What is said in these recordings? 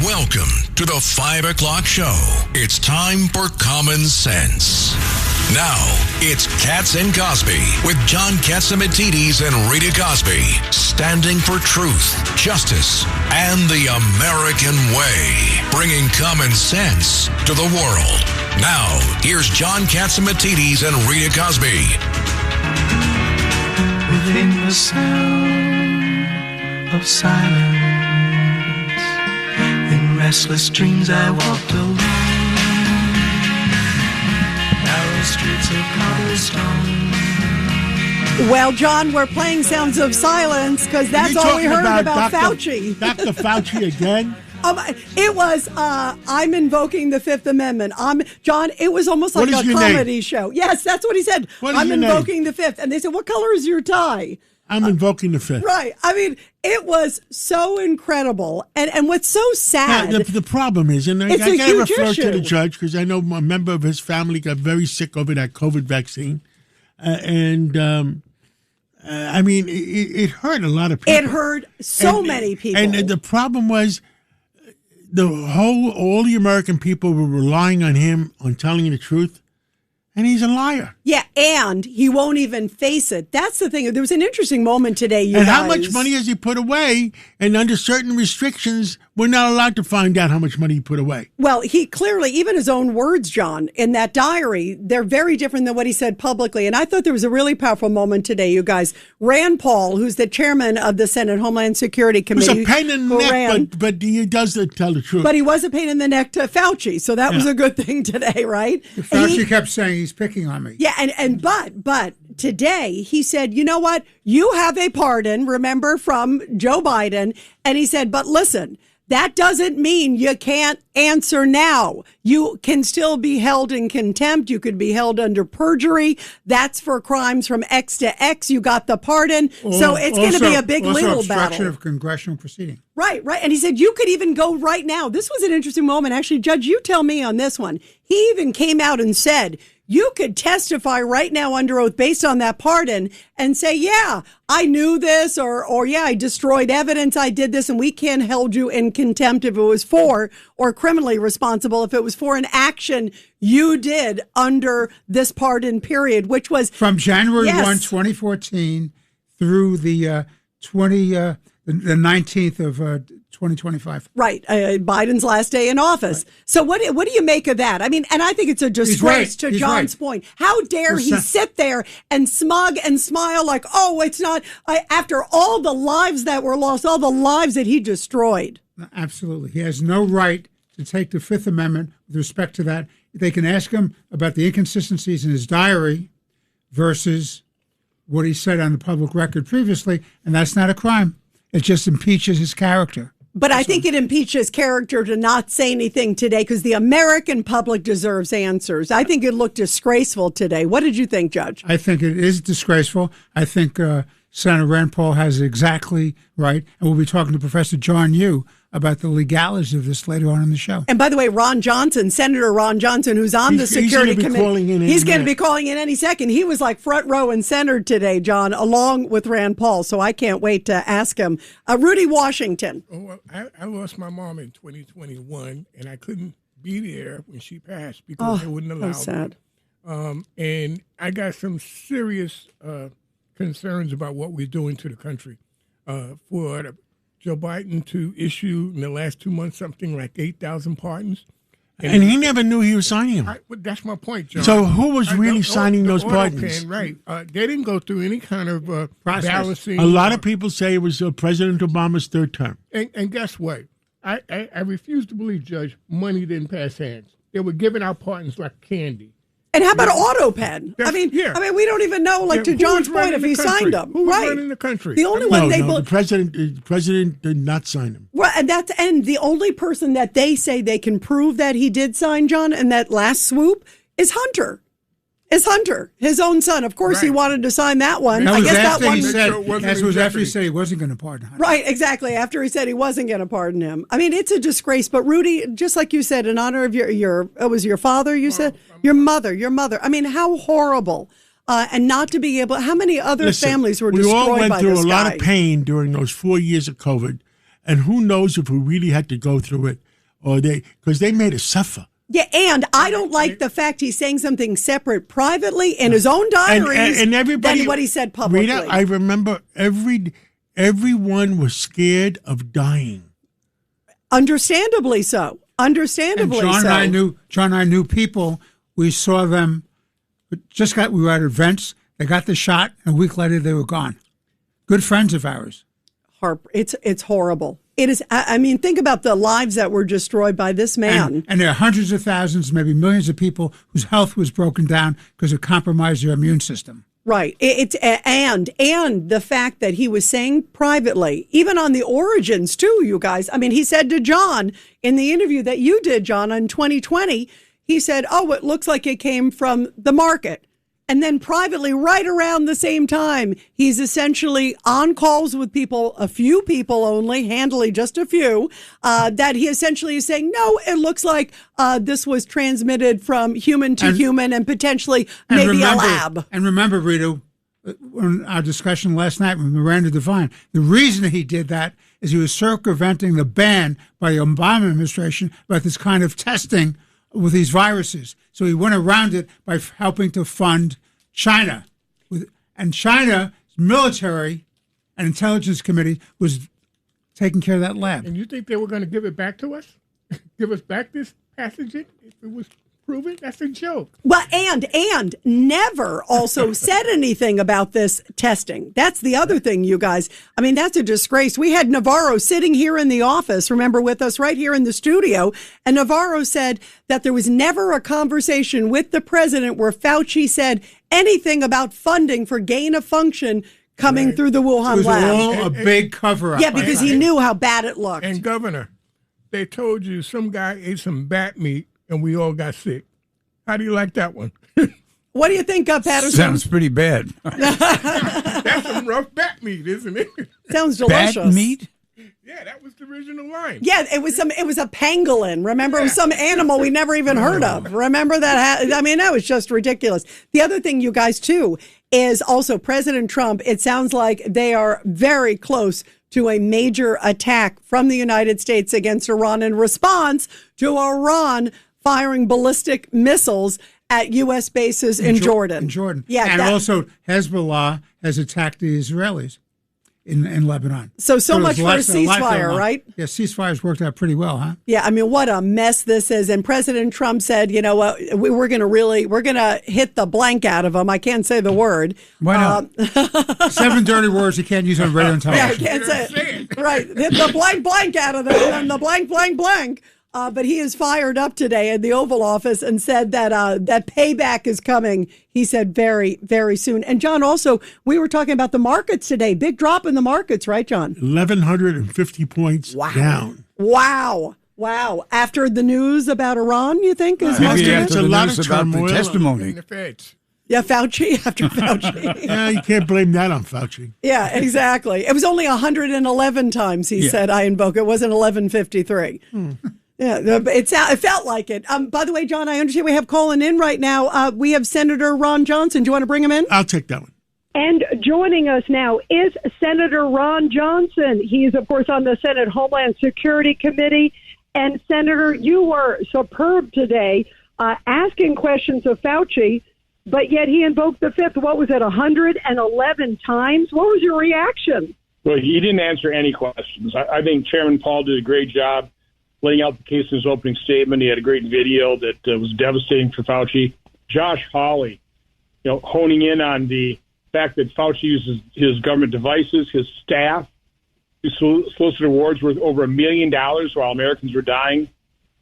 Welcome to the 5 o'clock show. It's time for Common Sense. Now, it's Cats and Cosby with John Catsimatidis and Rita Cosby, standing for truth, justice, and the American way, bringing common sense to the world. Now, here's John Catsimatidis and Rita Cosby. Within the sound of silence, in restless dreams I walked alone, narrow streets of cobblestone. Well, John, we're playing Sounds of Silence because that's all we heard about Fauci. Dr. Fauci again? It was, I'm invoking the Fifth Amendment. John, it was almost like a comedy show. Yes, that's what he said. I'm invoking the Fifth. And they said, what color is your tie? I'm invoking the Fifth. Right. I mean, it was so incredible. And what's so sad. Yeah, the problem is, and I got to refer to the judge because I know a member of his family got very sick over that COVID vaccine. I mean, it hurt a lot of people. It hurt so many people. And the problem was, all the American people were relying on him on telling the truth, and he's a liar. Yeah, and he won't even face it. That's the thing. There was an interesting moment today, you guys. How much money has he put away? And under certain restrictions, we're not allowed to find out how much money he put away. Well, he clearly, even his own words, John, in that diary, they're very different than what he said publicly. And I thought there was a really powerful moment today, you guys. Rand Paul, who's the chairman of the Senate Homeland Security Committee. He was a pain in the neck, but he does tell the truth. But he was a pain in the neck to Fauci, so that was a good thing today, right? Fauci kept saying he's picking on me. Yeah, but today he said, you know what? You have a pardon, remember, from Joe Biden. And he said, but listen, that doesn't mean you can't answer now. You can still be held in contempt. You could be held under perjury. That's for crimes from X to X. You got the pardon. So it's going to be a big legal obstruction battle. of congressional proceeding. Right. And he said, you could even go right now. This was an interesting moment. Actually, Judge, you tell me on this one. He even came out and said, you could testify right now under oath based on that pardon and say, yeah, I knew this or yeah, I destroyed evidence. I did this and we can't hold you in contempt if it was for or criminally responsible if it was for an action you did under this pardon period, which was from January 1, 2014 through the 19th of 2025. Right. Biden's last day in office. Right. So what do you make of that? I mean, and I think it's a disgrace to John's point. How dare he sit there and smug and smile like, oh, it's not, after all the lives that were lost, all the lives that he destroyed. Absolutely. He has no right to take the Fifth Amendment with respect to that. They can ask him about the inconsistencies in his diary versus what he said on the public record previously, and that's not a crime. It just impeaches his character. But I think it impeaches character to not say anything today because the American public deserves answers. I think it looked disgraceful today. What did you think, Judge? I think it is disgraceful. I think Senator Rand Paul has it exactly right. And we'll be talking to Professor John Yoo about the legalities of this later on in the show. And by the way, Senator Ron Johnson, who's on the Security Committee, he's going to be calling in any second. He was like front row and center today, John, along with Rand Paul. So I can't wait to ask him. Rudy Washington. Oh, well, I lost my mom in 2021, and I couldn't be there when she passed because they wouldn't allow sad. me. And I got some serious concerns about what we're doing to the country. For Joe Biden to issue in the last 2 months something like 8,000 pardons. And he never knew he was signing them. That's my point, John. So who was really signing those pardons? Right. They didn't go through any kind of balancing. A lot of people say it was President Obama's third term. And guess what? I refuse to believe, Judge, money didn't pass hands. They were giving out pardons like candy. And how about AutoPen? I mean, we don't even know, to John's point, if he signed them. Who was running the country? The only one the president did not sign them. Well, and the only person that they say they can prove that he did sign, John, in that last swoop is Hunter. His own son. Of course, he wanted to sign that one. That was after he said he wasn't going to pardon Hunter. Right, exactly. After he said he wasn't going to pardon him. I mean, it's a disgrace. But Rudy, just like you said, in honor of it was your father. You said your mother. I mean, how horrible. And not to be able. How many other families were destroyed by this guy? We all went through a lot of pain during those 4 years of COVID. And who knows if we really had to go through it, or because they made us suffer. Yeah, and I don't like the fact he's saying something separate privately in his own diaries and everybody, than what he said publicly. Rita, I remember everyone was scared of dying. Understandably so. Understandably and so. John and I knew people. We saw them. We were at events. They got the shot, and a week later they were gone. Good friends of ours. It's horrible. It is. I mean, think about the lives that were destroyed by this man. And there are hundreds of thousands, maybe millions of people whose health was broken down because it compromised their immune system. Right. And the fact that he was saying privately, even on the origins too, you guys. I mean, he said to John in the interview that you did, John, in 2020, he said, "Oh, it looks like it came from the market." And then privately, right around the same time, he's essentially on calls with people, a few people only, handily just a few, that he essentially is saying, no, it looks like this was transmitted from human to human and potentially maybe a lab. And remember, Rita, in our discussion last night with Miranda Devine, the reason he did that is he was circumventing the ban by the Obama administration about this kind of testing with these viruses. So he went around it by helping to fund China. And China's military and intelligence committee was taking care of that lab. And you think they were going to give it back to us? Give us back this pathogen if it was proven? That's a joke. Well, and never also said anything about this testing. That's the other thing, you guys. I mean, that's a disgrace. We had Navarro sitting here in the office, remember, with us right here in the studio. And Navarro said that there was never a conversation with the president where Fauci said anything about funding for gain of function coming through the Wuhan lab. It was all a big cover-up. Yeah, because he knew how bad it looked. And Governor, they told you some guy ate some bat meat and we all got sick. How do you like that one? What do you think, Patterson? Sounds pretty bad. That's some rough bat meat, isn't it? Sounds delicious. Bat meat? Yeah, that was the original line. Yeah, it was a pangolin. Remember, it was some animal we never even heard of. Remember that? I mean, that was just ridiculous. The other thing, you guys, too, is also President Trump. It sounds like they are very close to a major attack from the United States against Iran in response to Iran firing ballistic missiles at U.S. bases in Jordan. In Jordan. Yeah, and also Hezbollah has attacked the Israelis in Lebanon. So much for a ceasefire, right? Yeah, ceasefire's worked out pretty well, huh? Yeah, I mean, what a mess this is. And President Trump said, you know what, we're going to hit the blank out of them. I can't say the word. Why not? 7 dirty words you can't use on radio and television. Yeah, I can't say it. Right. Hit the blank out of them and the blank. But he is fired up today at the Oval Office and said that that payback is coming. He said very, very soon. And John, also, we were talking about the markets today. Big drop in the markets, right, John? 1,150 points down. Wow. After the news about Iran, you think? Is maybe after the lot news of about the turmoil. testimony. In the feds. Yeah, Fauci, after Fauci. Yeah, you can't blame that on Fauci. Yeah, exactly. It was only 111 times he said, I invoke. It wasn't 1153. Yeah, it felt like it. By the way, John, I understand we have calling in right now. We have Senator Ron Johnson. Do you want to bring him in? I'll take that one. And joining us now is Senator Ron Johnson. He's, of course, on the Senate Homeland Security Committee. And, Senator, you were superb today asking questions of Fauci, but yet he invoked the fifth, 111 times? What was your reaction? Well, he didn't answer any questions. I think Chairman Paul did a great job laying out the case in his opening statement. He had a great video that was devastating for Fauci. Josh Hawley, honing in on the fact that Fauci uses his government devices, his staff, to solicit awards worth over $1 million while Americans were dying.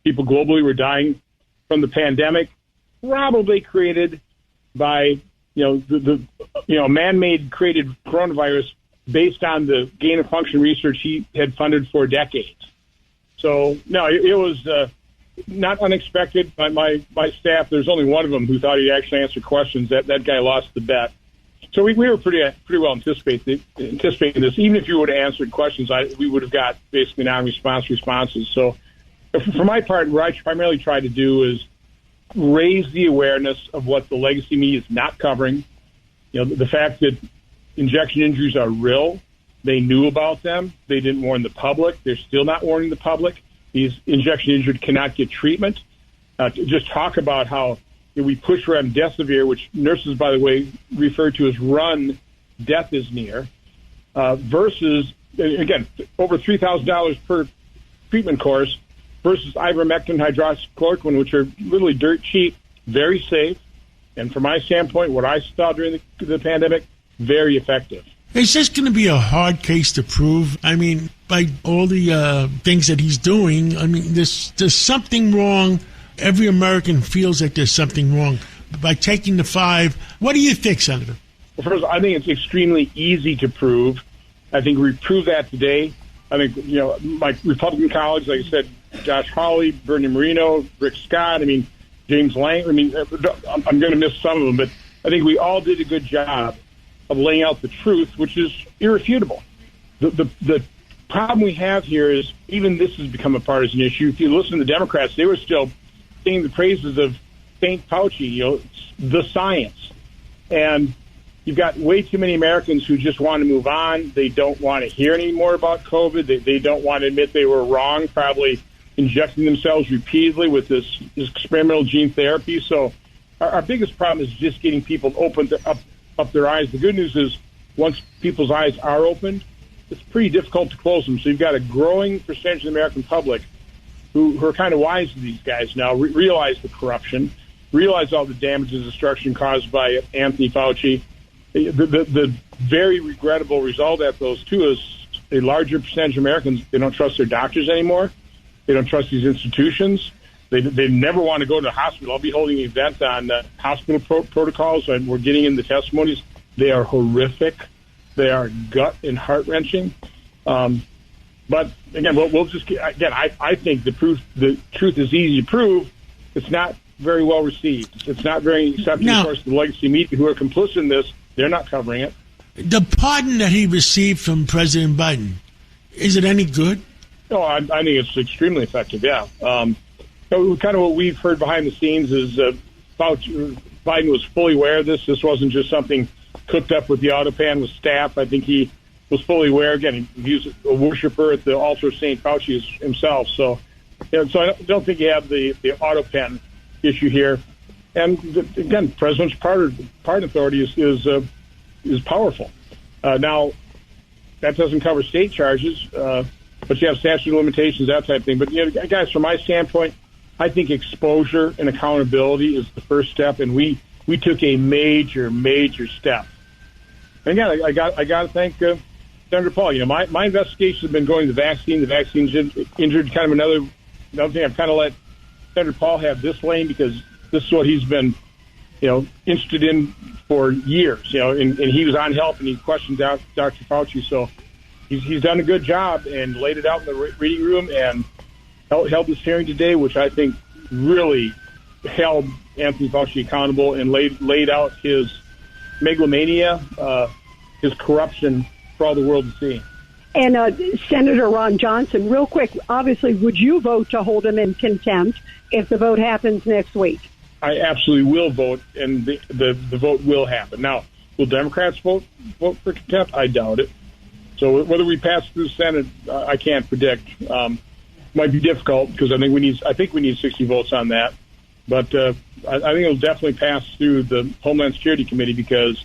People globally were dying from the pandemic, probably created by the man-made created coronavirus based on the gain of function research he had funded for decades. So, no, it was not unexpected. My staff, there's only one of them who thought he'd actually answer questions. That guy lost the bet. So we were pretty well anticipating this. Even if you would have answered questions, we would have got basically non-response responses. So for my part, what I primarily try to do is raise the awareness of what the legacy media is not covering. The fact that injection injuries are real, They knew about them. They didn't warn the public. They're still not warning the public. These injection injured cannot get treatment. Just talk about how we push remdesivir, which nurses, by the way, refer to as run, death is near, versus, again, over $3,000 per treatment course versus ivermectin, hydroxychloroquine, which are literally dirt cheap, very safe. And from my standpoint, what I saw during the pandemic, very effective. Is this going to be a hard case to prove? I mean, by all the things that he's doing, I mean, there's something wrong. Every American feels like there's something wrong. By taking the 5, what do you think, Senator? Well, first, I think it's extremely easy to prove. I think we proved that today. I think, my Republican colleagues, like I said, Josh Hawley, Bernie Moreno, Rick Scott, James Lang. I'm going to miss some of them, but I think we all did a good job of laying out the truth, which is irrefutable. The problem we have here is even this has become a partisan issue. If you listen to the Democrats, they were still singing the praises of St. Fauci, the science. And you've got way too many Americans who just want to move on. They don't want to hear any more about COVID. They don't want to admit they were wrong, probably injecting themselves repeatedly with this experimental gene therapy. So our biggest problem is just getting people open up their eyes. The good news is once people's eyes are opened, it's pretty difficult to close them. So you've got a growing percentage of the American public who are kind of wise to these guys now, realize the corruption, realize all the damage and destruction caused by Anthony Fauci. The very regrettable result of those two is a larger percentage of Americans, they don't trust their doctors anymore. They don't trust these institutions. They never want to go to the hospital. I'll be holding an event on hospital protocols, and we're getting in the testimonies. They are horrific. They are gut and heart-wrenching. But, again, I think the truth is easy to prove. It's not very well received. It's not very accepted. Of course, the legacy media who are complicit in this, they're not covering it. The pardon that he received from President Biden, is it any good? No, I think it's extremely effective, yeah. Kind of what we've heard behind the scenes is Biden was fully aware of this. This wasn't just something cooked up with the autopan with staff. I think he was fully aware. Again, he was a worshiper at the altar of St. Fauci himself. So I don't think you have the autopan issue here. And again, President's pardon authority is powerful. Now, that doesn't cover state charges, but you have statute of limitations, that type of thing. But guys, from my standpoint, I think exposure and accountability is the first step, and we took a major step. And again, I got to thank Senator Paul. My investigations have been going to the vaccine. The vaccine's injured. Kind of another thing. I've kind of let Senator Paul have this lane because this is what he's been, interested in for years. And he was on help and he questioned Dr. Fauci. So he's done a good job and laid it out in the reading room and held this hearing today, which I think really held Anthony Fauci accountable and laid out his megalomania, his corruption for all the world to see. And Senator Ron Johnson, real quick, obviously, would you vote to hold him in contempt if the vote happens next week? I absolutely will vote, and the vote will happen. Now, will Democrats vote for contempt? I doubt it. So whether we pass through the Senate, I can't predict. Might be difficult because I think we need 60 votes on that. But I think it'll definitely pass through the Homeland Security Committee because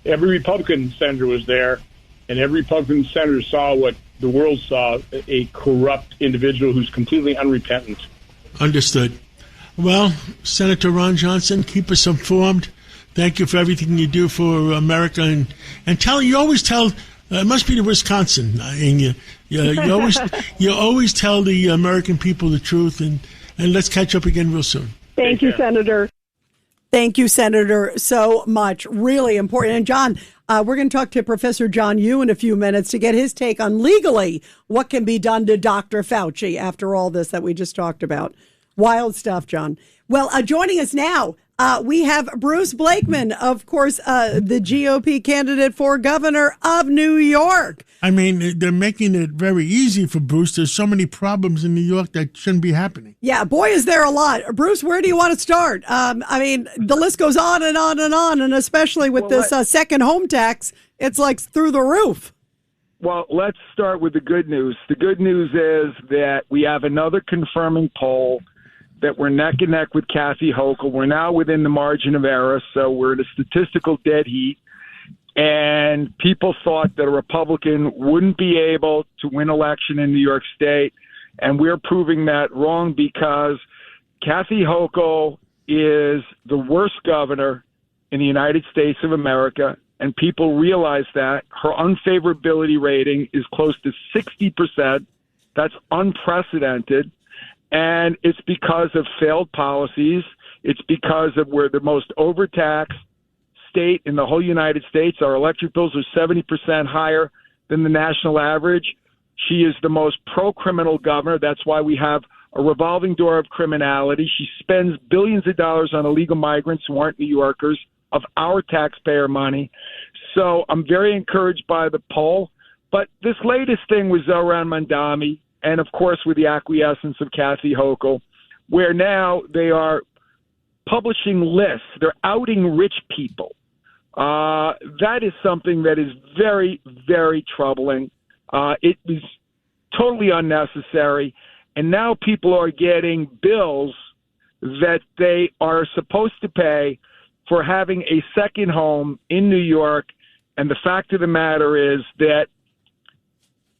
every Republican senator was there, and every Republican senator saw what the world saw, a corrupt individual who's completely unrepentant. Understood. Well, Senator Ron Johnson, keep us informed. Thank you for everything you do for America. And you always tell, it must be the Wisconsin in you. You always tell the American people the truth. And let's catch up again real soon. Thank you, Senator. Thank you, Senator, so much. Really important. And, John, we're going to talk to Professor John Yoo in a few minutes to get his take on legally what can be done to Dr. Fauci after all this that we just talked about. Wild stuff, John. Well, joining us now, we have Bruce Blakeman, of course, the GOP candidate for governor of New York. I mean, they're making it very easy for Bruce. There's so many problems in New York that shouldn't be happening. Yeah, boy, is there a lot. Bruce, where do you want to start? I mean, the list goes on and on and on, and especially with this second home tax, it's like through the roof. Well, let's start with the good news. The good news is that we have another confirming poll that we're neck and neck with Kathy Hochul. We're now within the margin of error, so we're in a statistical dead heat. And people thought that a Republican wouldn't be able to win election in New York State, and we're proving that wrong because Kathy Hochul is the worst governor in the United States of America, and people realize that. Her unfavorability rating is close to 60%. That's unprecedented. And it's because of failed policies. It's because of we're the most overtaxed state in the whole United States. Our electric bills are 70% higher than the national average. She is the most pro-criminal governor. That's why we have a revolving door of criminality. She spends billions of dollars on illegal migrants who aren't New Yorkers of our taxpayer money. So I'm very encouraged by the poll. But this latest thing was around Mandami, and of course with the acquiescence of Kathy Hochul, where now they are publishing lists. They're outing rich people. That is something that is very, very troubling. It is totally unnecessary. And now people are getting bills that they are supposed to pay for having a second home in New York. And the fact of the matter is that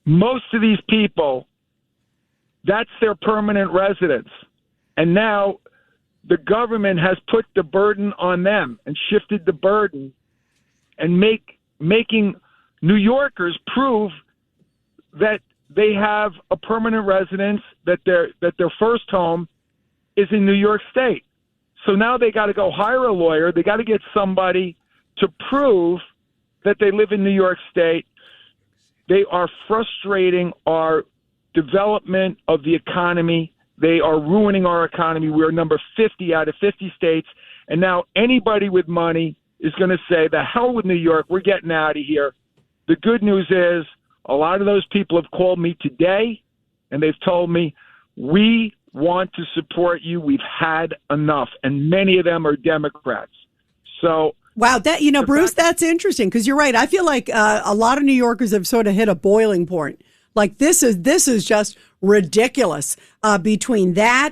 most of these people, that's their permanent residence. And now the government has put the burden on them and shifted the burden and making New Yorkers prove that they have a permanent residence, that their first home is in New York State. So now they got to go hire a lawyer. They got to get somebody to prove that they live in New York State. They are frustrating our development of the economy. They are ruining our economy. We're number 50 out of 50 states. And now anybody with money is going to say, the hell with New York. We're getting out of here. The good news is a lot of those people have called me today, and they've told me, we want to support you. We've had enough. And many of them are Democrats. So, wow, that Bruce, that's interesting because you're right. I feel like a lot of New Yorkers have sort of hit a boiling point. Like this is just ridiculous. Between that,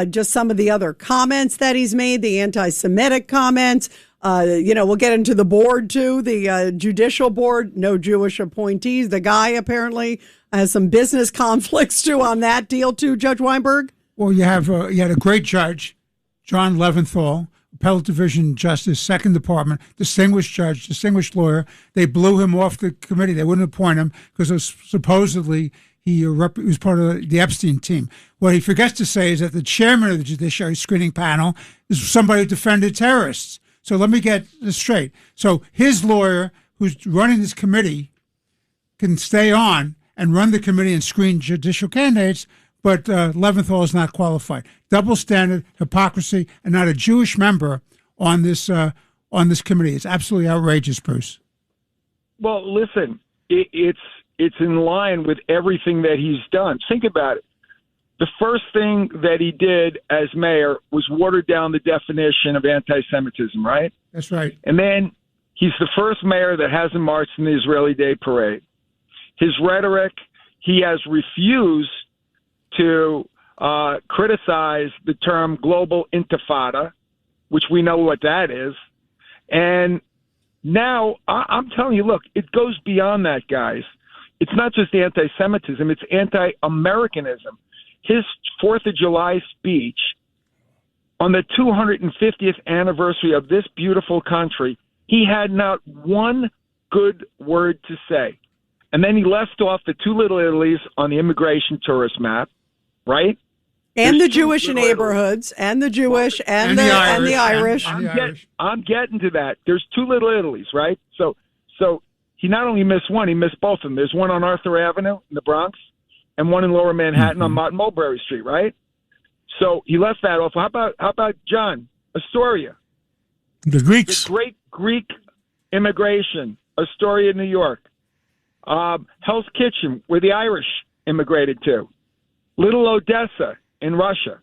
just some of the other comments that he's made, the anti-Semitic comments. We'll get into the board too, the judicial board. No Jewish appointees. The guy apparently has some business conflicts too on that deal too. Judge Weinberg. Well, you had a great judge, John Leventhal, Appellate Division Justice, Second Department, distinguished judge, distinguished lawyer. They blew him off the committee. They wouldn't appoint him because supposedly he was part of the Epstein team. What he forgets to say is that the chairman of the Judiciary Screening Panel is somebody who defended terrorists. So let me get this straight. So his lawyer, who's running this committee, can stay on and run the committee and screen judicial candidates, but Leventhal is not qualified. Double standard, hypocrisy, and not a Jewish member on this committee. It's absolutely outrageous, Bruce. Well, listen, it's in line with everything that he's done. Think about it. The first thing that he did as mayor was water down the definition of anti-Semitism, right? That's right. And then he's the first mayor that hasn't marched in the Israeli Day Parade. His rhetoric, he has refused to criticize the term global intifada, which we know what that is. And now I'm telling you, look, it goes beyond that, guys. It's not just anti-Semitism, it's anti-Americanism. His 4th of July speech on the 250th anniversary of this beautiful country, he had not one good word to say. And then he left off the two little Italies on the immigration tourist map, right? And the Jewish neighborhoods, and the Jewish, and the Irish. I'm getting to that. There's two little Italies, right? So he not only missed one, he missed both of them. There's one on Arthur Avenue in the Bronx, and one in Lower Manhattan on Martin Mulberry Street, right? So he left that off. How about John Astoria? The Greeks. The great Greek immigration, Astoria, New York. Hell's Kitchen, where the Irish immigrated to. Little Odessa in Russia.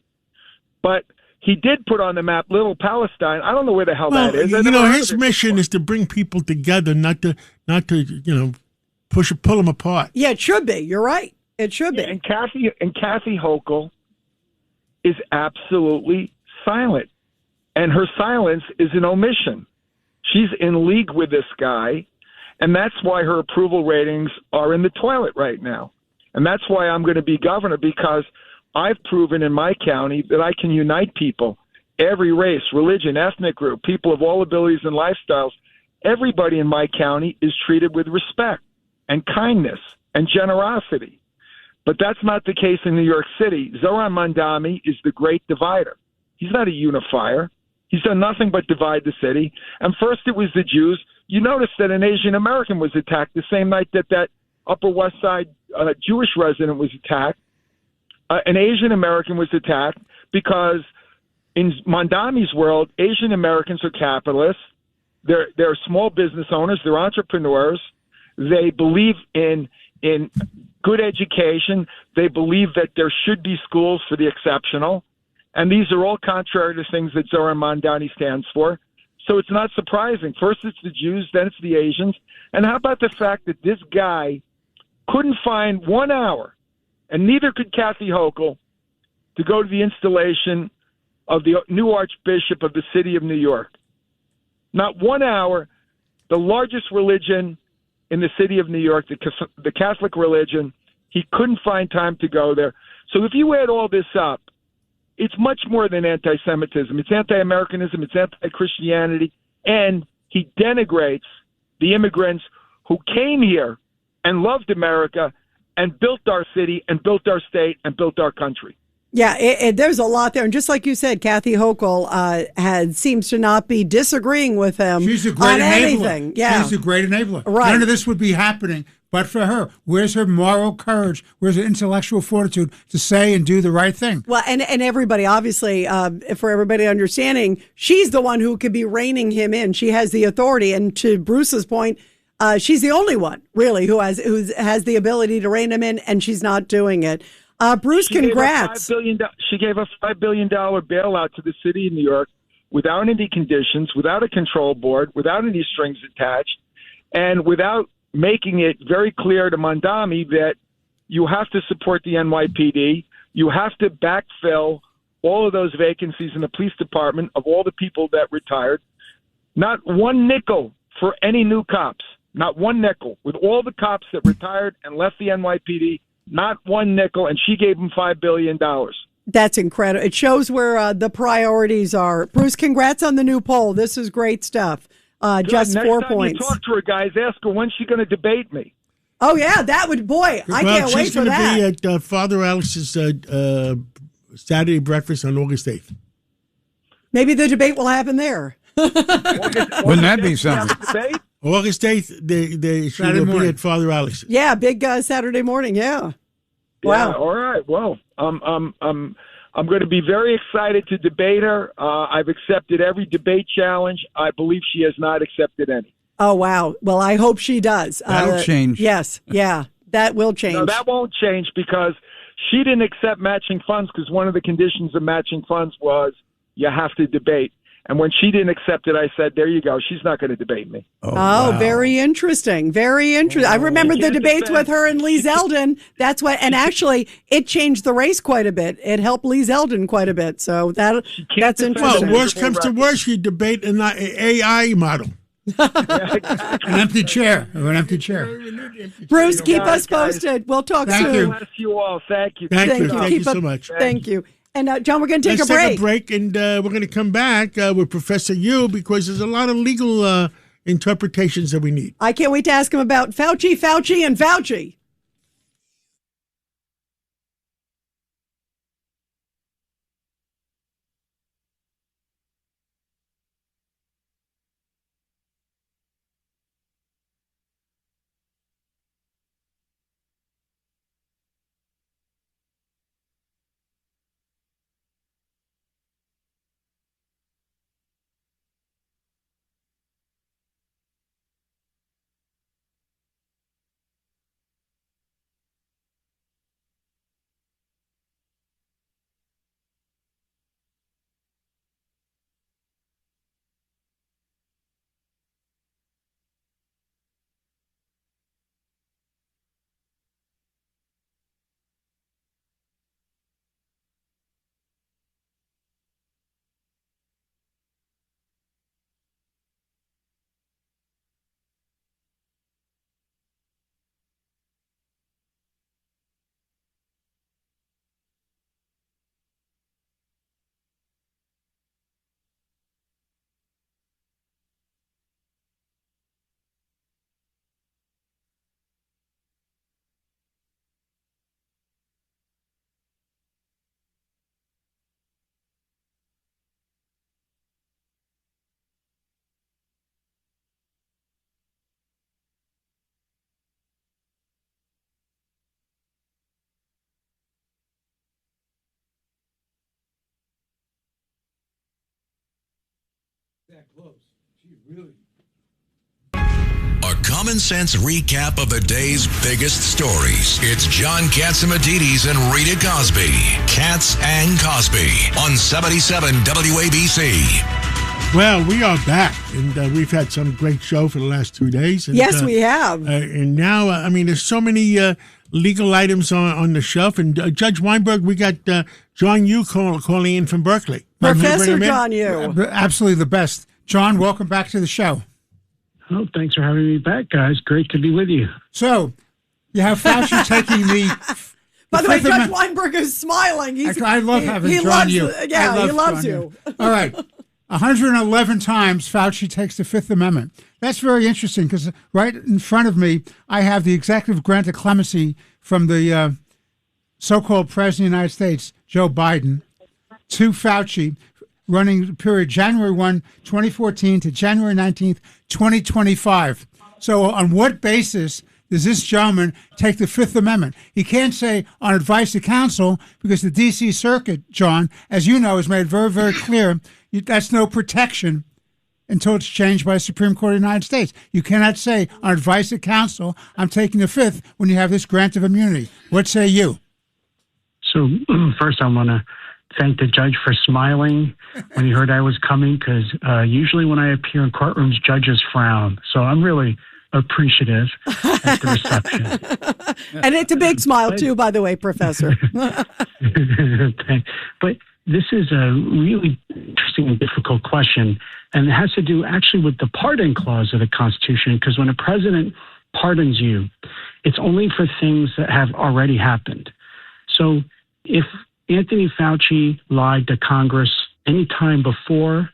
But he did put on the map Little Palestine. I don't know where the hell that is. His mission is to bring people together, not to pull them apart. Yeah, it should be. You're right. It should be. And Kathy Hochul is absolutely silent, and her silence is an omission. She's in league with this guy, and that's why her approval ratings are in the toilet right now. And that's why I'm going to be governor, because I've proven in my county that I can unite people, every race, religion, ethnic group, people of all abilities and lifestyles. Everybody in my county is treated with respect and kindness and generosity. But that's not the case in New York City. Zohran Mamdani is the great divider. He's not a unifier. He's done nothing but divide the city. And first it was the Jews. You notice that an Asian American was attacked the same night that that Upper West Side Jewish resident was attacked. An Asian American was attacked because in Mamdani's world, Asian Americans are capitalists. They're small business owners. They're entrepreneurs. They believe in good education. They believe that there should be schools for the exceptional. And these are all contrary to things that Zohran Mamdani stands for. So it's not surprising. First it's the Jews, then it's the Asians. And how about the fact that this guy couldn't find 1 hour, and neither could Kathy Hochul, to go to the installation of the new Archbishop of the city of New York. Not 1 hour. The largest religion in the city of New York, the Catholic religion, he couldn't find time to go there. So if you add all this up, it's much more than anti-Semitism. It's anti-Americanism. It's anti-Christianity. And he denigrates the immigrants who came here and loved America and built our city and built our state and built our country. Yeah, there's a lot there. And just like you said, Kathy Hochul seems to not be disagreeing with him She's a great on enabler. anything. Yeah. She's a great enabler. Right. None of this would be happening but for her. Where's her moral courage? Where's her intellectual fortitude to say and do the right thing? Well, and everybody, obviously, for everybody understanding, she's the one who could be reining him in. She has the authority. And to Bruce's point, she's the only one, really, who has the ability to rein him in, and she's not doing it. Bruce, congrats. She gave a $5 billion bailout to the city of New York without any conditions, without a control board, without any strings attached, and without making it very clear to Mamdani that you have to support the NYPD, you have to backfill all of those vacancies in the police department of all the people that retired. Not one nickel for any new cops, not one nickel. With all the cops that retired and left the NYPD, not one nickel, and she gave them $5 billion. That's incredible. It shows where the priorities are. Bruce, congrats on the new poll. This is great stuff. Just Next 4 time points. You talk to her, guys. Ask her when's she going to debate me. Oh, yeah, that would, boy, I can't wait for that. She's going to be at Father Alex's Saturday breakfast on August 8th. Maybe the debate will happen there. Wouldn't that be something? August 8th, she'll be at Father Alex's. Yeah, big Saturday morning, yeah. Wow. Yeah, all right. Well, I'm going to be very excited to debate her. I've accepted every debate challenge. I believe she has not accepted any. Oh, wow. Well, I hope she does. That'll change. Yes. Yeah, that will change. No, that won't change because she didn't accept matching funds because one of the conditions of matching funds was you have to debate. And when she didn't accept it, I said, there you go. She's not going to debate me. Oh, wow. Very interesting. Very interesting. I remember the debates with her and Lee Zeldin. That's what, and actually, it changed the race quite a bit. It helped Lee Zeldin quite a bit. So that's interesting. Well, worst comes to worst, you debate an AI model. An empty chair. An empty chair. Bruce, keep us posted. We'll talk soon. Thank you. Bless you all. Thank you. Thank you Keep so much. Thank you. And John, we're going to take Let's a break. take a break, and we're going to come back with Professor Yu because there's a lot of legal interpretations that we need. I can't wait to ask him about Fauci, and Fauci. A common sense recap of the day's biggest stories. It's John Catsimatidis and Rita Cosby. Cats and Cosby on 77 WABC. Well, we are back, and we've had some great show for the last 2 days. And, Yes, we have. And now, there's so many legal items on the shelf. And Judge Weinberg, we got John Yu calling in from Berkeley. Professor John Yu. Absolutely the best. John, welcome back to the show. Oh, thanks for having me back, guys. Great to be with you. So, you have Fauci taking the... By the way, Judge Weinberg is smiling. I love having John Yu. Yeah, he loves you. All right. 111 times Fauci takes the Fifth Amendment. That's very interesting because right in front of me, I have the executive grant of clemency from the so-called President of the United States, Joe Biden, to Fauci, running the period January 1, 2014 to January 19th, 2025. So on what basis does this gentleman take the Fifth Amendment? He can't say on advice of counsel because the D.C. Circuit, John, as you know, has made very, very clear that's no protection until it's changed by the Supreme Court of the United States. You cannot say on advice of counsel, I'm taking the Fifth when you have this grant of immunity. What say you? So first I want to thank the judge for smiling when he heard I was coming because usually when I appear in courtrooms, judges frown. So I'm really appreciative at the reception. And it's a big smile too, by the way, Professor. But this is a really interesting and difficult question, and it has to do actually with the pardon clause of the Constitution, because when a president pardons you, it's only for things that have already happened. So if Anthony Fauci lied to Congress any time before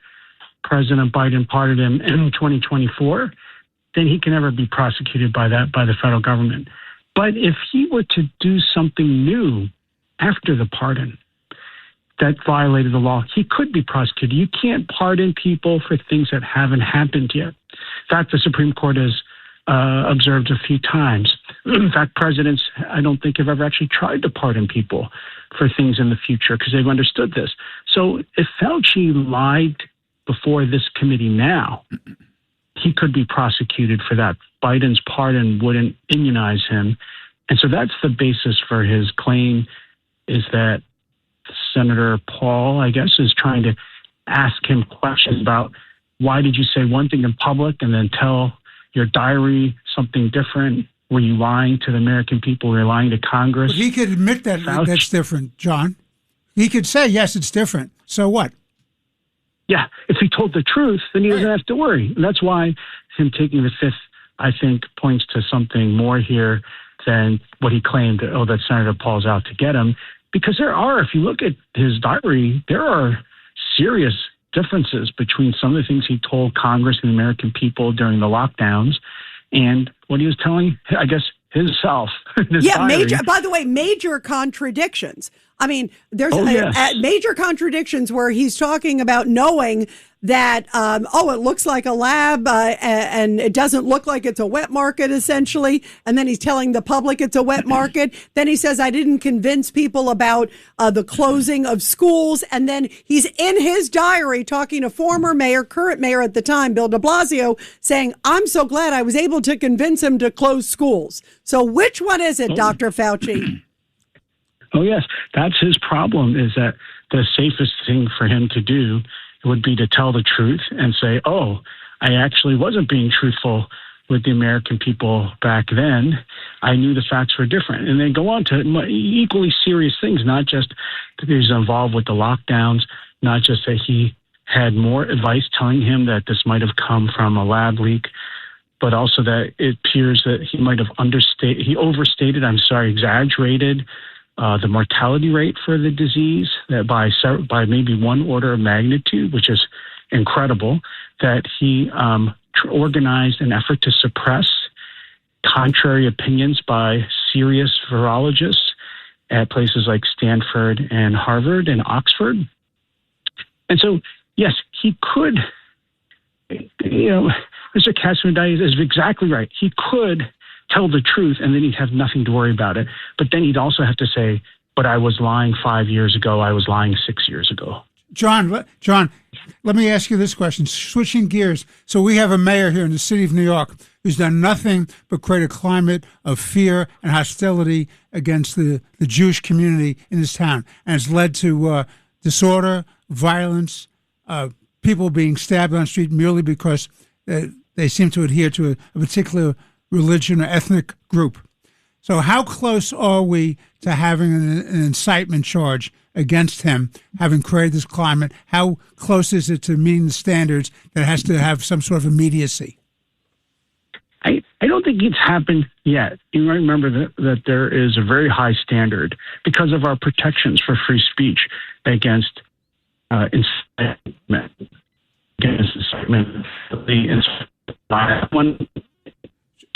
President Biden pardoned him in 2024, then he can never be prosecuted by the federal government. But if he were to do something new after the pardon that violated the law, he could be prosecuted. You can't pardon people for things that haven't happened yet. In fact, the Supreme Court has observed a few times. In fact, presidents, I don't think, have ever actually tried to pardon people for things in the future because they've understood this. So if Fauci lied before this committee now, he could be prosecuted for that. Biden's pardon wouldn't immunize him. And so that's the basis for his claim, is that Senator Paul, I guess, is trying to ask him questions about why did you say one thing in public and then tell your diary something different? Were you lying to the American people? Were you lying to Congress? But he could admit that that's different, John. He could say, yes, it's different. So what? Yeah, if he told the truth, then he doesn't have to worry. And that's why him taking the Fifth, I think, points to something more here than what he claimed, that Senator Paul's out to get him. Because there are, if you look at his diary, there are serious differences between some of the things he told Congress and the American people during the lockdowns and what he was telling, I guess, himself. By the way, major contradictions. I mean, there's major contradictions where he's talking about knowing that, it looks like a lab and it doesn't look like it's a wet market, essentially. And then he's telling the public it's a wet market. Then he says, I didn't convince people about the closing of schools. And then he's in his diary talking to former mayor, current mayor at the time, Bill de Blasio, saying, I'm so glad I was able to convince him to close schools. So which one is it, Dr. Fauci? Oh, yes. That's his problem, is that the safest thing for him to do would be to tell the truth and say, I actually wasn't being truthful with the American people back then. I knew the facts were different. And then go on to equally serious things, not just that he's involved with the lockdowns, not just that he had more advice telling him that this might have come from a lab leak, but also that it appears that he might have exaggerated the mortality rate for the disease, that by maybe one order of magnitude, which is incredible, that he organized an effort to suppress contrary opinions by serious virologists at places like Stanford and Harvard and Oxford. And so, yes, he could, Mr. Catsimatidis is exactly right. He could tell the truth, and then he'd have nothing to worry about it. But then he'd also have to say, but I was lying 5 years ago. I was lying 6 years ago. John, Let me ask you this question, switching gears. So we have a mayor here in the city of New York who's done nothing but create a climate of fear and hostility against the Jewish community in this town, and it's led to disorder, violence, people being stabbed on the street merely because they seem to adhere to a particular religion or ethnic group. So how close are we to having an incitement charge against him, having created this climate? How close is it to meeting the standards that has to have some sort of immediacy? I don't think it's happened yet. You might remember that there is a very high standard because of our protections for free speech against incitement.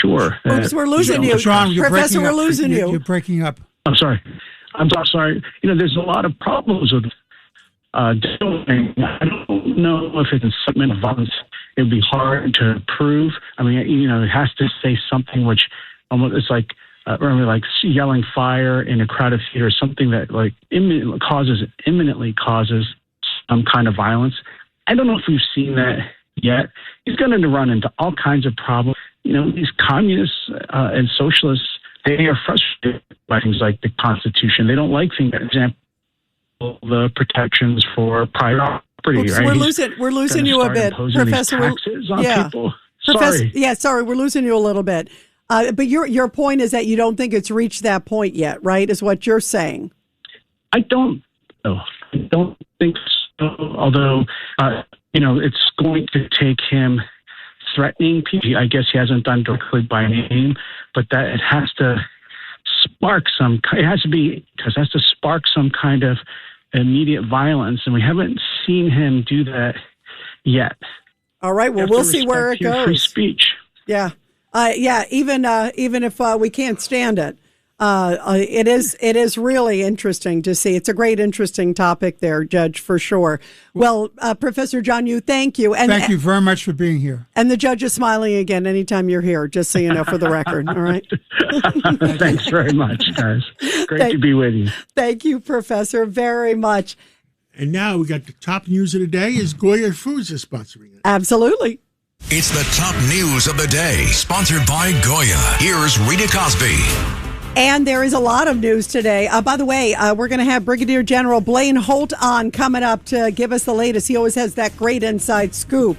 Sure. Oops, we're losing you. John, Professor, we're losing you. You're breaking up. I'm sorry. I'm sorry. There's a lot of problems with doing. I don't know if it's incitement of violence. It would be hard to prove. I mean, it has to say something which almost it's like yelling fire in a crowded theater, something that like imminently causes some kind of violence. I don't know if we've seen that yet. He's going to run into all kinds of problems. These communists and socialists, they are frustrated by things like the Constitution. They don't like things, for example, the protections for private property. Oops, right? We're losing you a bit, Professor. People. Sorry, we're losing you a little bit. But your point is that you don't think it's reached that point yet, right? Is what you're saying? I don't think so. Although, it's going to take him threatening people. I guess he hasn't done directly by name, but that it has to spark some. It has to spark some kind of immediate violence, and we haven't seen him do that yet. All right. Well, we'll see where it goes. Free speech. Yeah. Even if we can't stand it, it is really interesting to see. It's a great, interesting topic there, Judge, for sure. Well, Professor John Yoo, thank you. And thank you very much for being here. And the judge is smiling again anytime you're here, just so you know, for the record. All right. Thanks very much, guys. Great to be with you. Thank you, Professor, very much. And now we got the top news of the day is Goya Foods is sponsoring it. Absolutely. It's the top news of the day, sponsored by Goya. Here's Rita Cosby. And there is a lot of news today. By the way, we're going to have Brigadier General Blaine Holt on coming up to give us the latest. He always has that great inside scoop.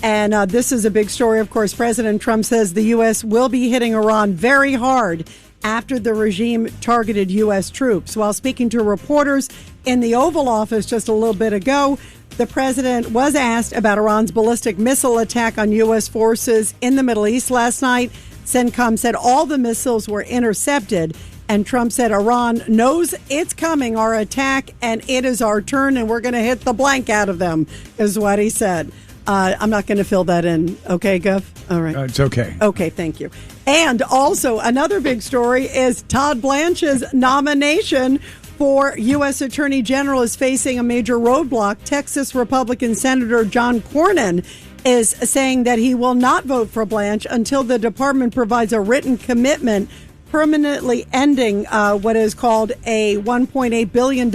And this is a big story. Of course, President Trump says the U.S. will be hitting Iran very hard after the regime targeted U.S. troops. While speaking to reporters in the Oval Office just a little bit ago, the president was asked about Iran's ballistic missile attack on U.S. forces in the Middle East last night. CENTCOM said all the missiles were intercepted, and Trump said Iran knows it's coming, our attack, and it is our turn, and we're going to hit the blank out of them, is what he said. I'm not going to fill that in. Okay, Gov? All right. It's okay. Okay, thank you. And also, another big story is Todd Blanche's nomination for U.S. Attorney General is facing a major roadblock. Texas Republican Senator John Cornyn is saying that he will not vote for Blanche until the department provides a written commitment permanently ending what is called a $1.8 billion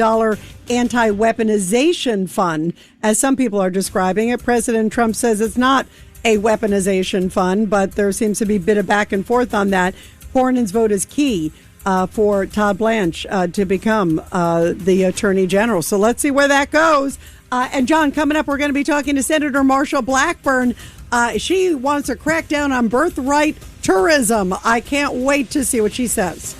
anti-weaponization fund, as some people are describing it. President Trump says it's not a weaponization fund, but there seems to be a bit of back and forth on that. Cornyn's vote is key for Todd Blanche to become the Attorney General. So let's see where that goes. And John, coming up, we're going to be talking to Senator Marsha Blackburn. She wants a crackdown on birthright tourism. I can't wait to see what she says.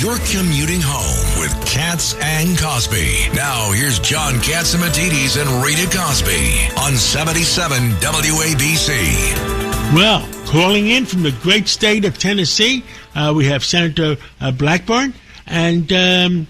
you're commuting home with Cats and Cosby. Now, here's John Catsimatidis and Rita Cosby on 77 WABC. Well, calling in from the great state of Tennessee, we have Senator Blackburn. And,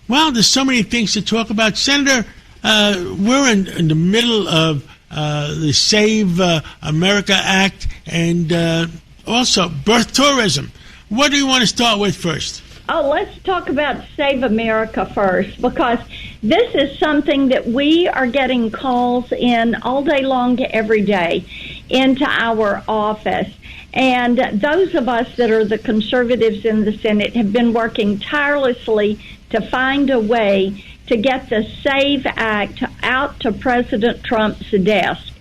well, there's so many things to talk about. Senator, we're in the middle of the Save America Act and also birth tourism. What do you want to start with first? Oh, let's talk about Save America first, because this is something that we are getting calls in all day long, every day, into our office. And those of us that are the conservatives in the Senate have been working tirelessly to find a way to get the SAVE Act out to President Trump's desk.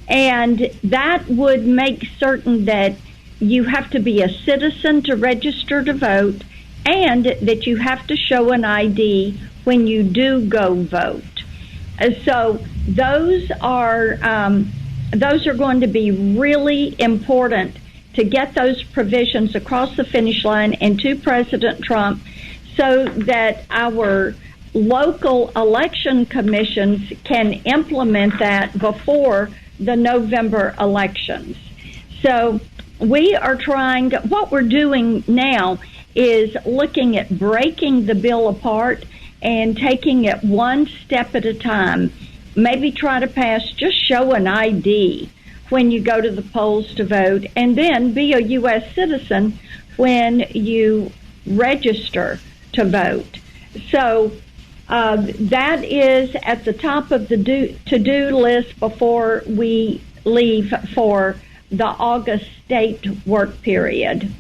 And that would make certain that you have to be a citizen to register to vote, and that you have to show an ID when you do go vote. So those are going to be really important to get those provisions across the finish line and to President Trump, so that our local election commissions can implement that before the November elections. So we are trying to, what we're doing now is looking at breaking the bill apart and taking it one step at a time. Maybe try to pass, just show an ID when you go to the polls to vote, and then be a U.S. citizen when you register to vote. So that is at the top of the to-do list before we leave for the August state work period.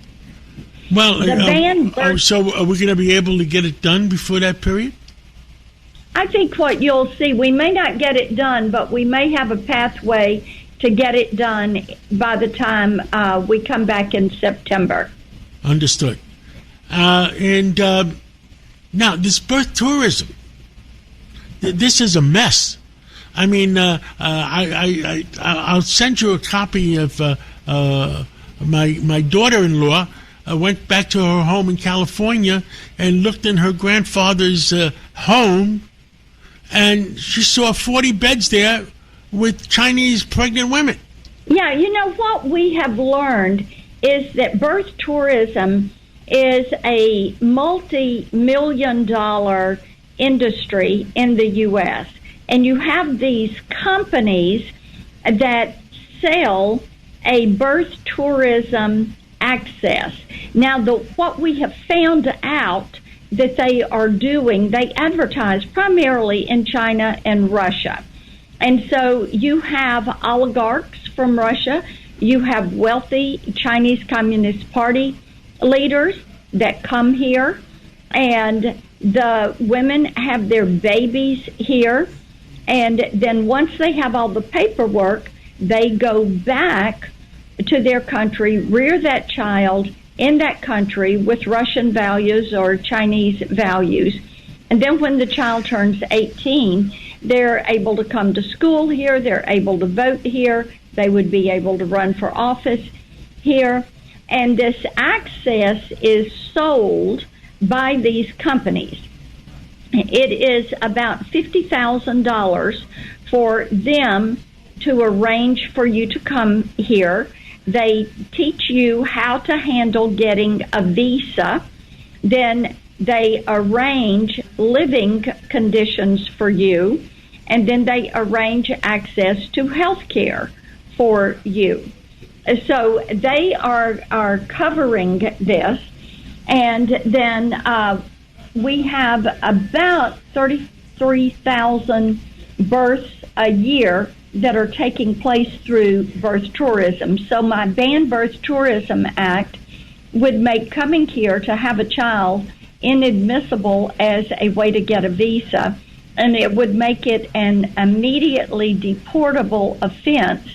Well, so are we going to be able to get it done before that period? I think what you'll see, we may not get it done, but we may have a pathway to get it done by the time we come back in September. Understood. And now, this birth tourism, this is a mess. I mean, I'll send you a copy of my daughter-in-law. Went back to her home in California and looked in her grandfather's home, and she saw 40 beds there with Chinese pregnant women. Yeah, you know, what we have learned is that birth tourism is a multi-million-dollar industry in the U.S., and you have these companies that sell a birth tourism access. Now, what we have found out that they are doing, they advertise primarily in China and Russia. And so you have oligarchs from Russia, you have wealthy Chinese Communist Party leaders that come here, and the women have their babies here, and then once they have all the paperwork, they go back to their country, rear that child in that country with Russian values or Chinese values. And then when the child turns 18, they're able to come to school here, they're able to vote here, they would be able to run for office here. And this access is sold by these companies. It is about $50,000 for them to arrange for you to come here. They teach you how to handle getting a visa. Then they arrange living conditions for you. And then they arrange access to health care for you. So they are covering this. And then we have about 33,000 births a year that are taking place through birth tourism. So my Ban Birth Tourism Act would make coming here to have a child inadmissible as a way to get a visa, and it would make it an immediately deportable offense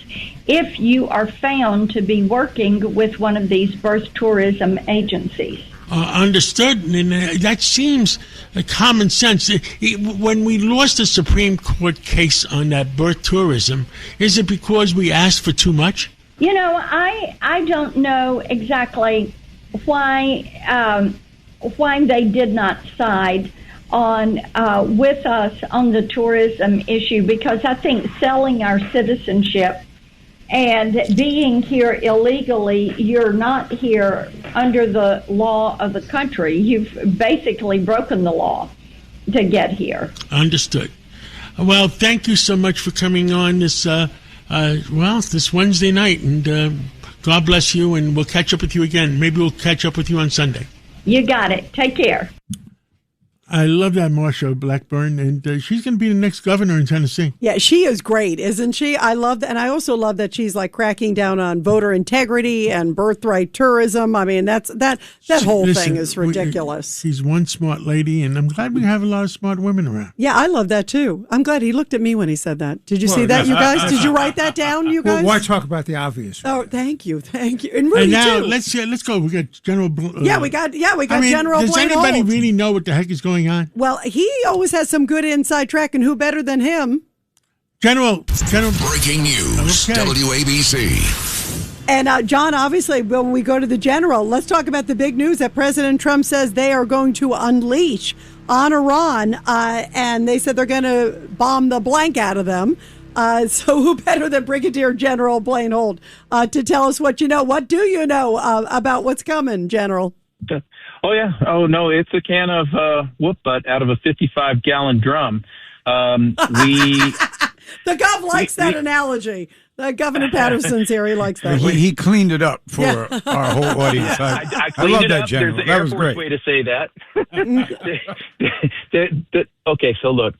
if you are found to be working with one of these birth tourism agencies. Understood, and that seems common sense. When we lost the Supreme Court case on that birth tourism, is it because we asked for too much? You know, I don't know exactly why why they did not side on with us on the tourism issue, because I think selling our citizenship and being here illegally, you're not here under the law of the country. You've basically broken the law to get here. Understood. Well, thank you so much for coming on this this Wednesday night, and God bless you, and we'll catch up with you again. Maybe we'll catch up with you on Sunday. You got it. Take care. I love that Marsha Blackburn, and she's going to be the next governor in Tennessee. Yeah, she is great, isn't she? I love that. And I also love that she's like cracking down on voter integrity and birthright tourism. I mean, that whole thing is ridiculous. She's one smart lady, and I'm glad we have a lot of smart women around. Yeah, I love that too. I'm glad he looked at me when he said that. Did you see that, you guys? Did you write that down, you guys? Well, why talk about the obvious? Oh, thank you. And Rudy, and now too. let's go. We got General. We got General. Does Blaine anybody Holt. really know what the heck is going on? Well, he always has some good inside track, and who better than him? General. Breaking news, Okay. WABC. And John, obviously, when we go to the general, let's talk about the big news that President Trump says they are going to unleash on Iran, and they said they're going to bomb the blank out of them. So who better than Brigadier General Blaine Holt to tell us what you know? What do you know about what's coming, General? Oh, yeah. Oh, no, it's a can of whoop butt out of a 55-gallon drum. The Gov likes that analogy. Governor Patterson's here. He likes that. He cleaned it up for our whole audience. I love it that, up. General. There's an That Air was Force great. way to say that. Okay, so look,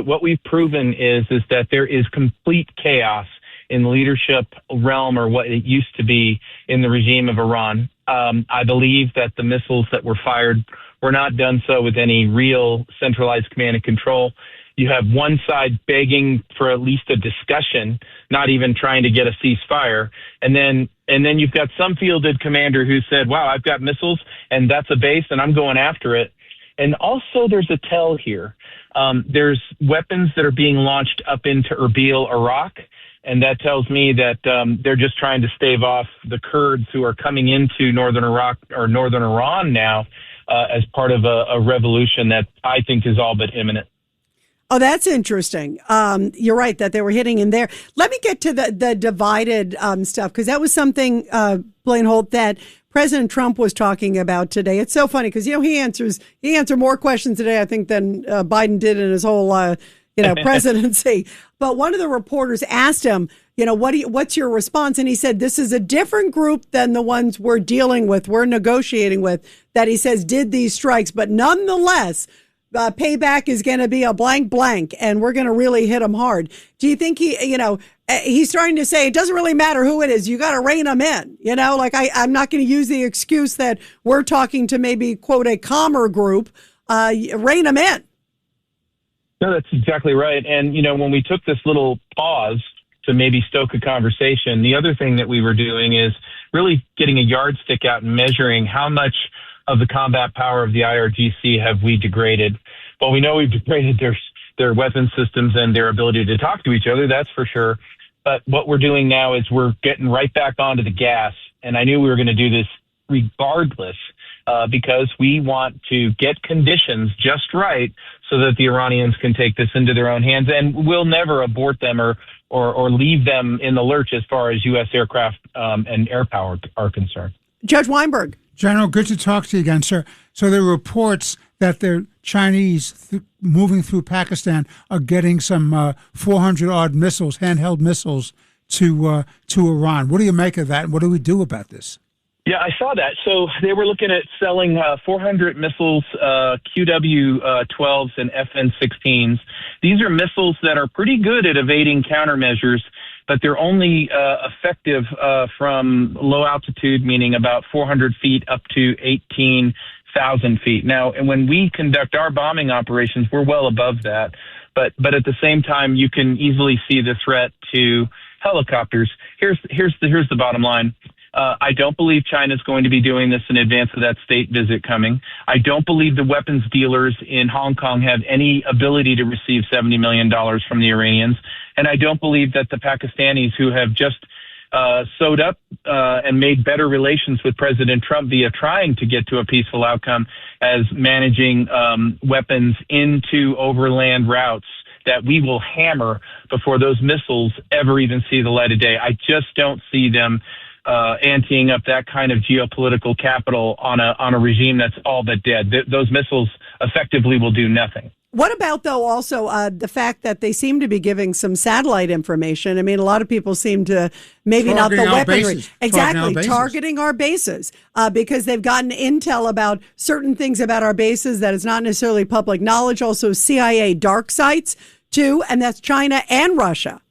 what we've proven is that there is complete chaos in the leadership realm, or what it used to be in the regime of Iran. I believe that the missiles that were fired were not done so with any real centralized command and control. You have one side begging for at least a discussion, not even trying to get a ceasefire. And then you've got some fielded commander who said, wow, I've got missiles and that's a base and I'm going after it. And also there's a tell here. There's weapons that are being launched up into Erbil, Iraq. And that tells me that they're just trying to stave off the Kurds who are coming into northern Iraq or northern Iran now as part of a revolution that I think is all but imminent. Oh, that's interesting. You're right that they were hitting in there. Let me get to the divided stuff, because that was something, Blaine Holt, that President Trump was talking about today. It's so funny because, he answered more questions today, I think, than Biden did in his whole presidency. But one of the reporters asked him, what's your response? And he said, this is a different group than the ones we're dealing with, we're negotiating with, that he says did these strikes. But nonetheless, payback is going to be a blank, and we're going to really hit them hard. Do you think he's trying to say it doesn't really matter who it is, you got to rein them in? I'm not going to use the excuse that we're talking to maybe, quote, a calmer group, rein them in. No, that's exactly right. And, when we took this little pause to maybe stoke a conversation, the other thing that we were doing is really getting a yardstick out and measuring how much of the combat power of the IRGC have we degraded. Well, we know we've degraded their weapon systems and their ability to talk to each other, that's for sure. But what we're doing now is we're getting right back onto the gas. And I knew we were going to do this regardless, because we want to get conditions just right so that the Iranians can take this into their own hands, and we'll never abort them or leave them in the lurch as far as U.S. aircraft and air power are concerned. Judge Weinberg. General, good to talk to you again, sir. So there are reports that the Chinese moving through Pakistan are getting some 400-odd missiles, handheld missiles, to Iran. What do you make of that? What do we do about this? Yeah, I saw that. So they were looking at selling 400 missiles, QW-12s and FN-16s. These are missiles that are pretty good at evading countermeasures, but they're only effective from low altitude, meaning about 400 feet up to 18,000 feet. Now, and when we conduct our bombing operations, we're well above that. But at the same time, you can easily see the threat to helicopters. Here's the bottom line. I don't believe China's going to be doing this in advance of that state visit coming. I don't believe the weapons dealers in Hong Kong have any ability to receive $70 million from the Iranians. And I don't believe that the Pakistanis, who have just sewed up and made better relations with President Trump via trying to get to a peaceful outcome as managing weapons into overland routes that we will hammer before those missiles ever even see the light of day. I just don't see them anteing up that kind of geopolitical capital on a regime that's all but dead. Those missiles effectively will do nothing. What about, though, also the fact that they seem to be giving some satellite information? I mean, a lot of people seem to maybe Targeting not the our weaponry. bases. Exactly, targeting our bases because they've gotten intel about certain things about our bases that is not necessarily public knowledge. Also, CIA dark sites, too, and that's China and Russia.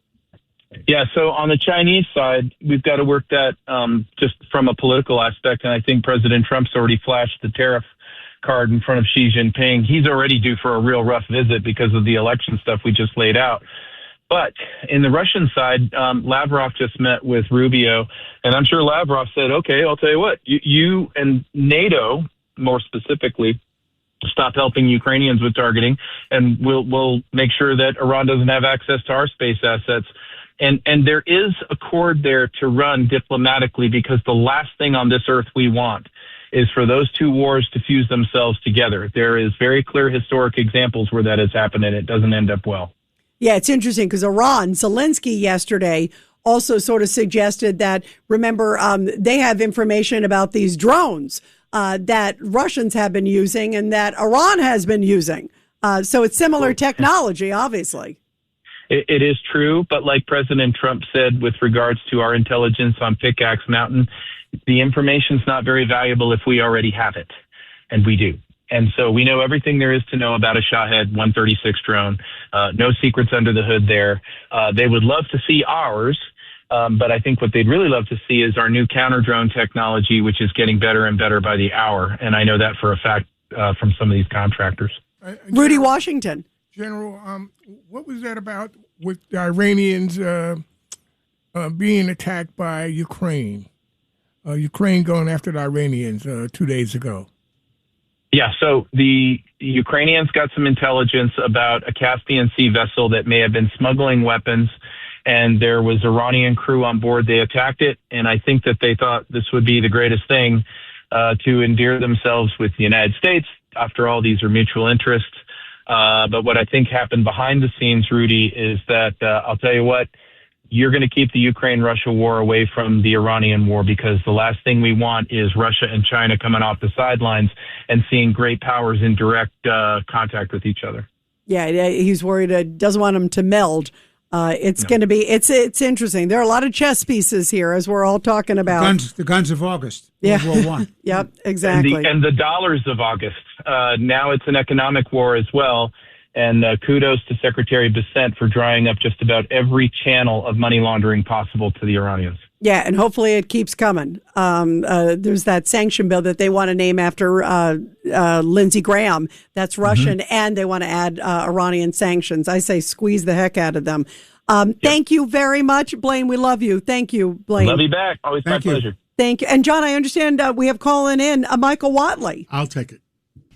Yeah, so on the Chinese side, we've got to work that just from a political aspect, and I think President Trump's already flashed the tariff card in front of Xi Jinping. He's already due for a real rough visit because of the election stuff we just laid out. But in the Russian side, Lavrov just met with Rubio, and I'm sure Lavrov said, okay, I'll tell you what, you and NATO, more specifically, stop helping Ukrainians with targeting, and we'll make sure that Iran doesn't have access to our space assets. And there is a chord there to run diplomatically, because the last thing on this earth we want is for those two wars to fuse themselves together. There is very clear historic examples where that has happened, and it doesn't end up well. Yeah, it's interesting because Iran, Zelensky yesterday also sort of suggested that, remember, they have information about these drones that Russians have been using and that Iran has been using. So it's similar technology, obviously. It is true, but like President Trump said with regards to our intelligence on Pickaxe Mountain, the information's not very valuable if we already have it, and we do. And so we know everything there is to know about a Shahed 136 drone. No secrets under the hood there. They would love to see ours, but I think what they'd really love to see is our new counter-drone technology, which is getting better and better by the hour. And I know that for a fact from some of these contractors. Rudy Washington. General, what was that about with the Iranians being attacked by Ukraine? Ukraine going after the Iranians 2 days ago. Yeah, so the Ukrainians got some intelligence about a Caspian Sea vessel that may have been smuggling weapons, and there was Iranian crew on board. They attacked it, and I think that they thought this would be the greatest thing to endear themselves with the United States. After all, these are mutual interests. But what I think happened behind the scenes, Rudy, is that I'll tell you what, you're going to keep the Ukraine-Russia war away from the Iranian war, because the last thing we want is Russia and China coming off the sidelines and seeing great powers in direct contact with each other. Yeah, he's worried. Doesn't want them to meld. It's going to be. It's interesting. There are a lot of chess pieces here, as we're all talking about. The guns of August. Yeah. World War I. Yep. Exactly. And the dollars of August. Now it's an economic war as well. And kudos to Secretary Bessent for drying up just about every channel of money laundering possible to the Iranians. Yeah, and hopefully it keeps coming. There's that sanction bill that they want to name after Lindsey Graham. That's Russian, and they want to add Iranian sanctions. I say squeeze the heck out of them. Thank you very much, Blaine. We love you. Thank you, Blaine. Love you back. Always my pleasure. Thank you. And John, I understand we have calling in Michael Watley. I'll take it.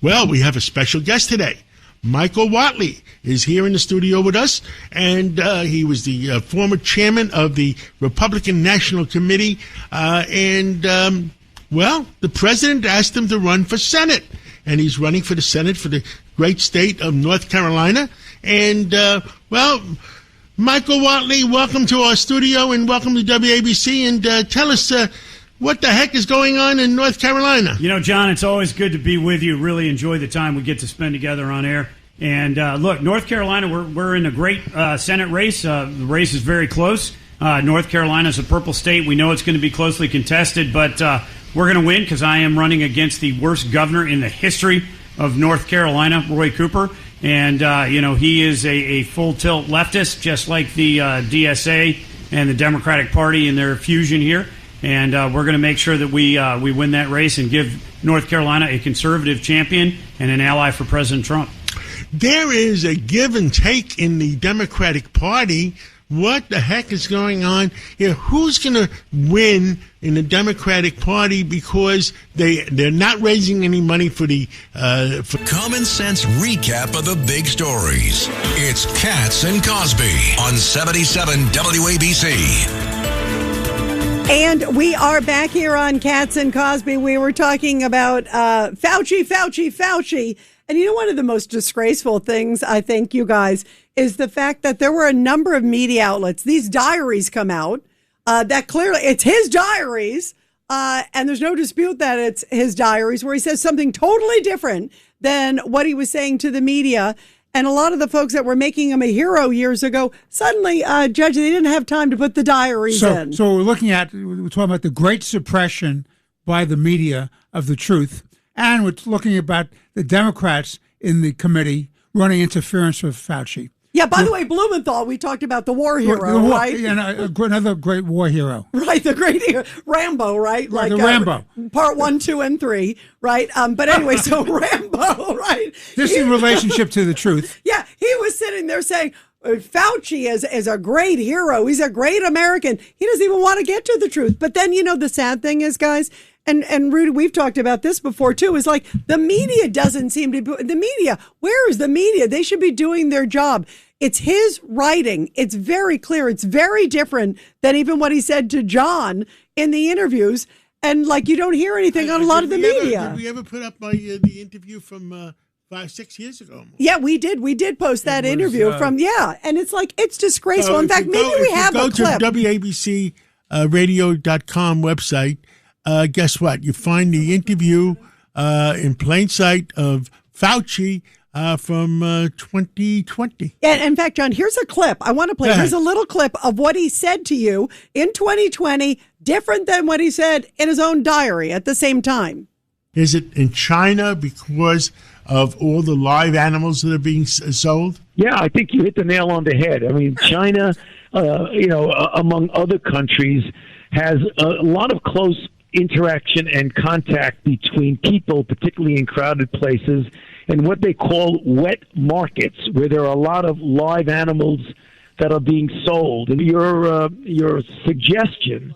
Well, we have a special guest today. Michael Watley is here in the studio with us, and he was the former chairman of the Republican National Committee. The president asked him to run for Senate, and he's running for the Senate for the great state of North Carolina. And, Michael Watley, welcome to our studio and welcome to WABC, and tell us what the heck is going on in North Carolina? You know, John, it's always good to be with you. Really enjoy the time we get to spend together on air. And look, North Carolina, we're in a great Senate race. The race is very close. North Carolina is a purple state. We know it's going to be closely contested, but we're going to win because I am running against the worst governor in the history of North Carolina, Roy Cooper. And, he is a full-tilt leftist, just like the DSA and the Democratic Party in their fusion here. And we're going to make sure that we win that race and give North Carolina a conservative champion and an ally for President Trump. There is a give and take in the Democratic Party. What the heck is going on here? Who's going to win in the Democratic Party because they're not raising any money for the Common Sense recap of the big stories. It's Cats and Cosby on 77 WABC. And we are back here on Cats and Cosby. We were talking about Fauci. And you know, one of the most disgraceful things, I think, you guys, is the fact that there were a number of media outlets. These diaries come out that clearly it's his diaries. And there's no dispute that it's his diaries, where he says something totally different than what he was saying to the media. And a lot of the folks that were making him a hero years ago, suddenly, Judge, they didn't have time to put the diaries in. So we're talking about the great suppression by the media of the truth. And we're looking about the Democrats in the committee running interference with Fauci. Yeah, by the way, Blumenthal, we talked about the war hero, right? And another great war hero. Right, the great hero. Rambo, right? Right, like, Rambo. Part 1, 2, and 3, right? But anyway, so Rambo, right? This is in relationship to the truth. Yeah, he was sitting there saying, Fauci is a great hero. He's a great American. He doesn't even want to get to the truth. But then, you know, the sad thing is, guys, and Rudy, we've talked about this before, too, is like the media doesn't seem to be, the media, where is the media? They should be doing their job. It's his writing. It's very clear. It's very different than even what he said to John in the interviews. And like, you don't hear anything on a lot of the media. Did we ever put up the interview from 5-6 years ago? Yeah, we did. We did post that interview from, and it's like, it's disgraceful. In fact, maybe we have a clip. Go to WABC radio.com website. Guess what? You find the interview in plain sight of Fauci from 2020. And in fact, John, here's a clip I want to play. Here's a little clip of what he said to you in 2020, different than what he said in his own diary at the same time. Is it in China because of all the live animals that are being sold? Yeah, I think you hit the nail on the head. I mean, China, among other countries, has a lot of close interaction and contact between people, particularly in crowded places, and what they call wet markets, where there are a lot of live animals that are being sold. And your suggestion,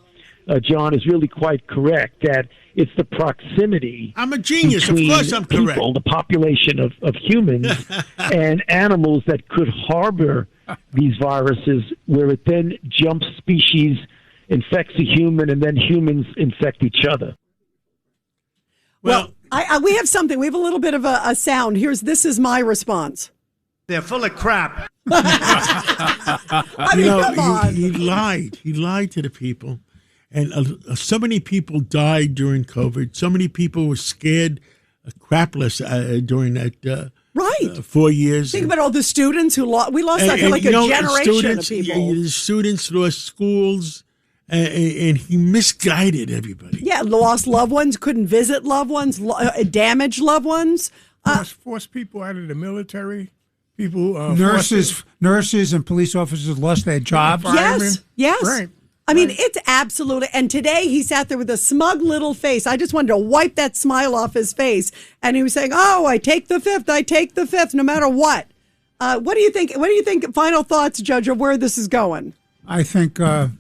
John, is really quite correct, that it's the proximity. I'm a genius. Of course I'm correct. People, the population of humans and animals that could harbor these viruses, where it then jumps species, infects a human, and then humans infect each other. Well, we have something. We have a little bit of a sound. This is my response. They're full of crap. I mean, come on. He lied. He lied to the people. And so many people died during COVID. So many people were scared crapless during that 4 years. Think about all the students who lost. We lost, I feel like, a generation of people. The students lost schools. And he misguided everybody. Yeah, lost loved ones, couldn't visit loved ones, damaged loved ones. Forced people out of the military. People, nurses and police officers lost their jobs. Yes. Right. I mean, it's absolutely. And today he sat there with a smug little face. I just wanted to wipe that smile off his face. And he was saying, "Oh, I take the fifth, no matter what." What do you think? What do you think? Final thoughts, Judge, of where this is going? I think the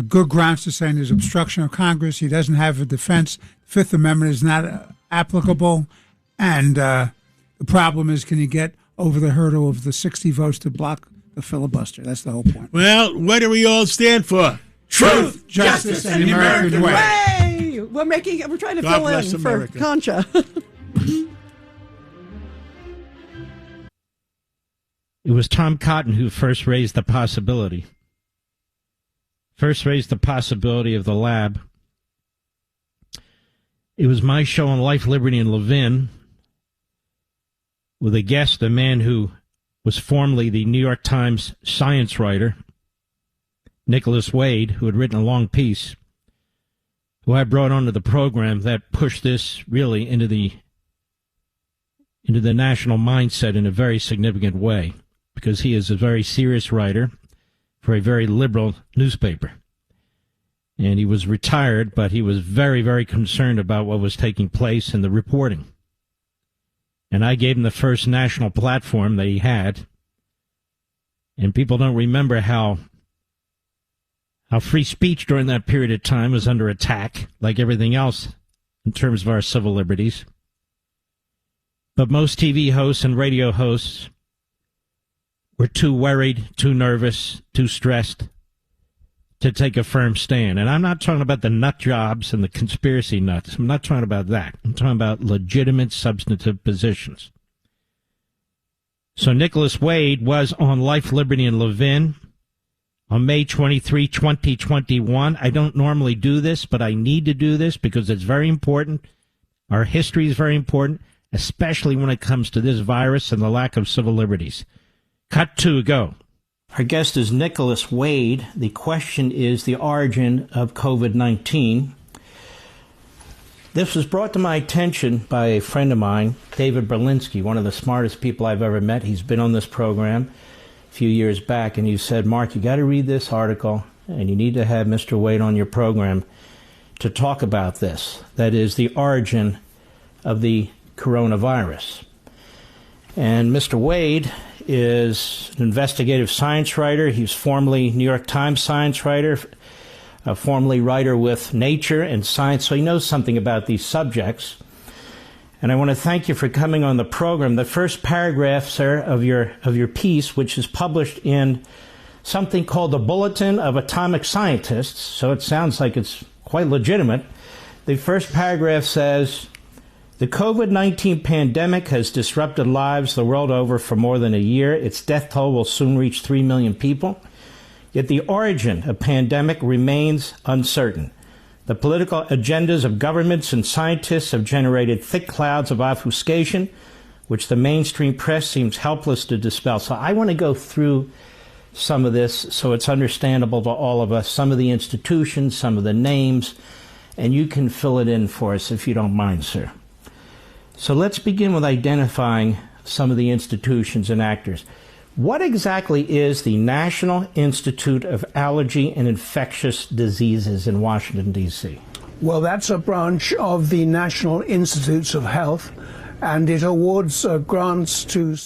good grounds to saying there's obstruction of Congress. He doesn't have a defense. Fifth Amendment is not applicable. And the problem is, can he get over the hurdle of the 60 votes to block the filibuster? That's the whole point. Well, what do we all stand for? Truth, justice, and the American way. We're trying to God fill bless in America. for Concha. It was Tom Cotton who first raised the possibility of the lab. It was my show on Life, Liberty, and Levin with a guest, a man who was formerly the New York Times science writer, Nicholas Wade, who had written a long piece, who I brought onto the program that pushed this really into the national mindset in a very significant way, because he is a very serious writer for a very liberal newspaper. And he was retired, but he was very, very concerned about what was taking place in the reporting. And I gave him the first national platform that he had. And people don't remember how free speech during that period of time was under attack, like everything else in terms of our civil liberties. But most TV hosts and radio hosts were too worried, too nervous, too stressed to take a firm stand. And I'm not talking about the nut jobs and the conspiracy nuts. I'm not talking about that. I'm talking about legitimate, substantive positions. So Nicholas Wade was on Life, Liberty, and Levin on May 23, 2021. I don't normally do this, but I need to do this because it's very important. Our history is very important, especially when it comes to this virus and the lack of civil liberties. Cut 2, go. Our guest is Nicholas Wade. The question is the origin of COVID-19. This was brought to my attention by a friend of mine, David Berlinski, one of the smartest people I've ever met. He's been on this program a few years back, and he said, Mark, you got to read this article, and you need to have Mr. Wade on your program to talk about this. That is the origin of the coronavirus. And Mr. Wade is an investigative science writer. He's formerly New York Times science writer, formerly writer with Nature and Science, so he knows something about these subjects. And I want to thank you for coming on the program. The first paragraph, sir, of your piece, which is published in something called the Bulletin of Atomic Scientists, so it sounds like it's quite legitimate. The first paragraph says, the COVID-19 pandemic has disrupted lives the world over for more than a year. Its death toll will soon reach 3 million people. Yet the origin of pandemic remains uncertain. The political agendas of governments and scientists have generated thick clouds of obfuscation, which the mainstream press seems helpless to dispel. So I want to go through some of this so it's understandable to all of us, some of the institutions, some of the names, and you can fill it in for us if you don't mind, sir. So let's begin with identifying some of the institutions and actors. What exactly is the National Institute of Allergy and Infectious Diseases in Washington, D.C.? Well, that's a branch of the National Institutes of Health, and it awards grants to